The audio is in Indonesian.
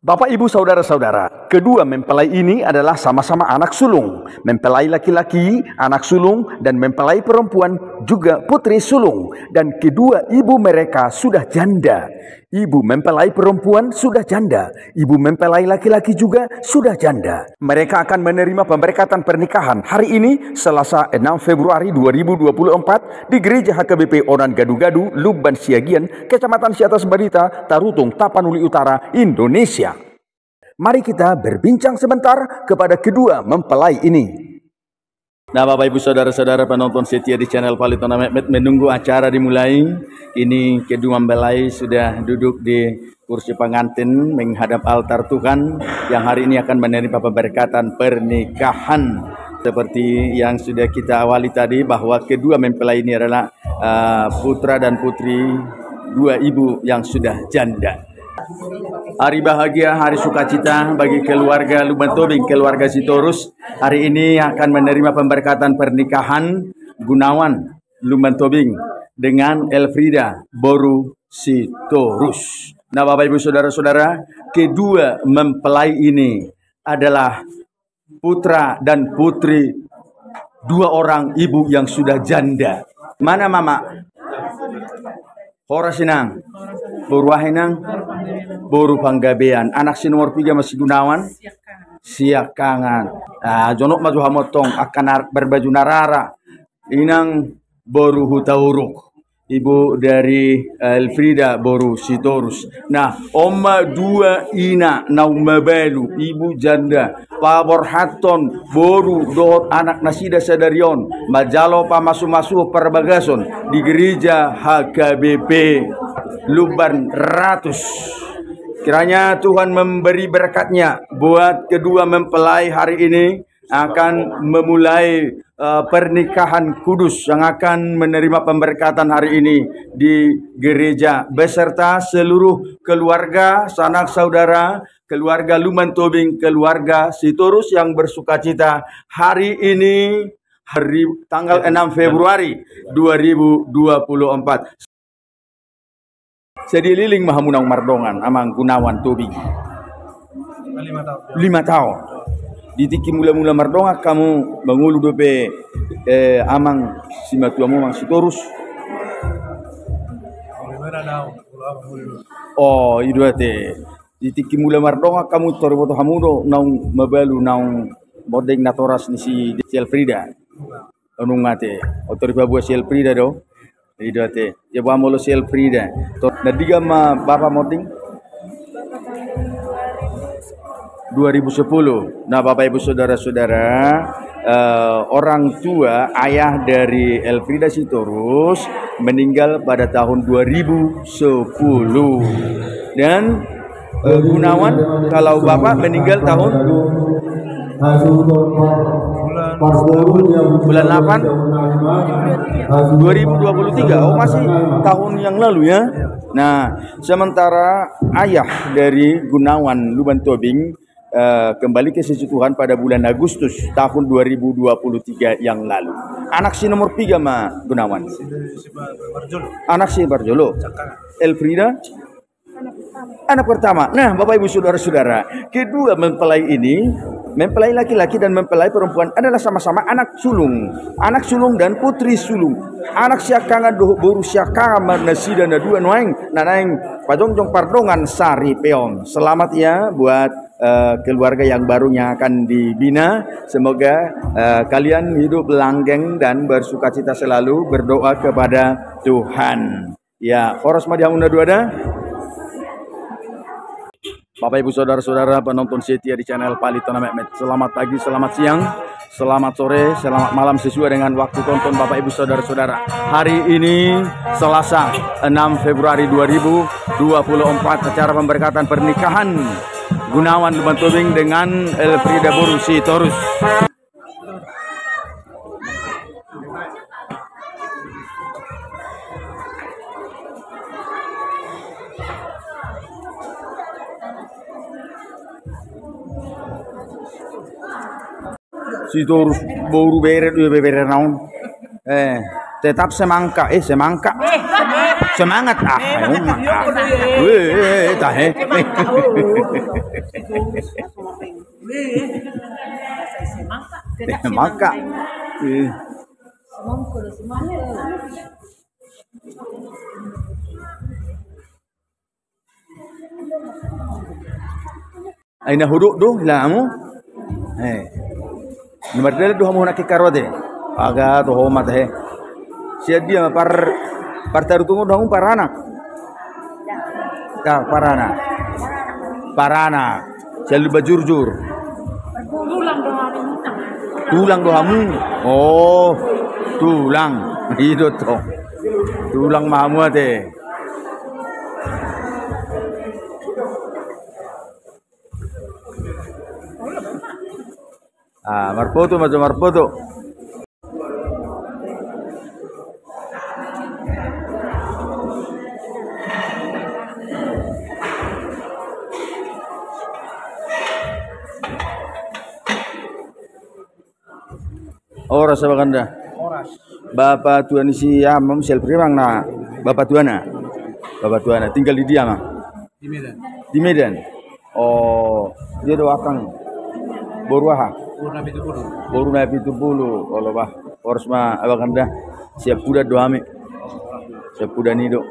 Bapak, Ibu, Saudara-saudara, kedua mempelai ini adalah sama-sama anak sulung. Mempelai laki-laki, anak sulung, dan mempelai perempuan juga putri sulung. Dan kedua ibu mereka sudah janda. Ibu mempelai perempuan sudah janda. Ibu mempelai laki-laki juga sudah janda. Mereka akan menerima pemberkatan pernikahan hari ini, Selasa 6 Februari 2024 di Gereja HKBP Onan Gadu-Gadu, Lubban Siagian, Kecamatan Siatas Barita, Tarutung, Tapanuli Utara, Indonesia. Mari kita berbincang sebentar kepada kedua mempelai ini. Nah, Bapak, Ibu, Saudara-saudara penonton setia di channel Palitona Mehmet, menunggu acara dimulai. Ini kedua mempelai sudah duduk di kursi pengantin menghadap altar Tuhan yang hari ini akan menerima pemberkatan pernikahan. Seperti yang sudah kita awali tadi, bahwa kedua mempelai ini adalah putra dan putri dua ibu yang sudah janda. Hari bahagia, hari sukacita bagi keluarga Lubban Tobing, keluarga Sitorus. Hari ini akan menerima pemberkatan pernikahan Gunawan Lubban Tobing dengan Elfrida Boru Sitorus. Nah, Bapak, Ibu, Saudara-saudara, kedua mempelai ini adalah putra dan putri dua orang ibu yang sudah janda. Mana Mama? Horas Sinang, Boru Wahinang, Boru Panggabean. Anak si nomor 3 masih Gunawan, Siakangan. Jonok maju hamotong akan berbaju narara. Inang Boru Hutauruk, ibu dari Elfrida Boru Sitorus. Nah, Oma dua ina nauma belu, ibu janda. Pabor Haton Boru dohot anak nasida sadarion. Majalo pamasu-masu perbagason di gereja HKBP Lubban Ratus. Kiranya Tuhan memberi berkatnya buat kedua mempelai hari ini akan memulai pernikahan kudus yang akan menerima pemberkatan hari ini di gereja beserta seluruh keluarga, sanak saudara, keluarga Lubban Tobing, keluarga Sitorus yang bersukacita hari ini, hari tanggal 6 Februari 2024. Jadi liling mahamunang mardongan amang Gunawan Tobing 5 tahun. Ditiki mula-mula mardonga kamu mengulu dope amang simatuamu mang Sitorus. Oh, itu ate. Ditiki mula mardonga kamu torboto hamudo naung mabalu naung bodeng natoras ni si Elfrida. Anung ate. Otori babu si Elfrida do. Itu ate. Ya bamolo si Elfrida. Nadiga ma bapa moding 2010. Nah, Bapak, Ibu, Saudara-saudara, orang tua ayah dari Elfrida Sitorus meninggal pada tahun 2010. Dan Gunawan kalau Bapak meninggal tahun bulan 8 2023. Oh, masih tahun yang lalu ya. Nah, sementara ayah dari Gunawan Lubban Tobing kembali ke sisi Tuhan pada bulan Agustus tahun 2023 yang lalu. Anak si nomor 3 Ma Gunawan. Anak si Barjolo. Elfrida anak pertama. Nah, Bapak, Ibu, Saudara-saudara, kedua mempelai ini, mempelai laki-laki dan mempelai perempuan adalah sama-sama anak sulung dan putri sulung. Anak siakangan doh boru siakangan nasida na dua noeng nanaeng pajongjong pardongan sari peon. Selamat ya buat keluarga yang baru yang akan dibina. Semoga kalian hidup langgeng dan bersukacita selalu, berdoa kepada Tuhan. Ya, horos madihamuna duada. Bapak, Ibu, Saudara-saudara penonton setia di channel Palitona Mehmet, selamat pagi, selamat siang, selamat sore, selamat malam sesuai dengan waktu tonton Bapak, Ibu, Saudara-saudara. Hari ini Selasa 6 Februari 2024, acara pemberkatan pernikahan Gunawan Lubban Tobing dengan Elfrida Boru Sitorus. Sitorus Boru beret naon. Tetap semangka. Semangat tahe. Maka. Aina huduk do lamu. Nomor dua do hamu nak karwade. Aga to homat he. Dia par tarutungo do hamu parana. Ta parana. Sel bajurjur. Tulang do hamu. Oh, tulang. Itu to. Tulang mamu ate. Marpoto macam marpoto. Oras apa kanda? Oras. Bapak tuan isi amam sel primang na. Bapak tuana tinggal di dia mah. Di Medan. Di Medan. Oh, dia doakan. Boruaha. Boru na pitupulu. Kalau bah, oras mah apa kanda? Siap kuda doame. Siap kuda nido.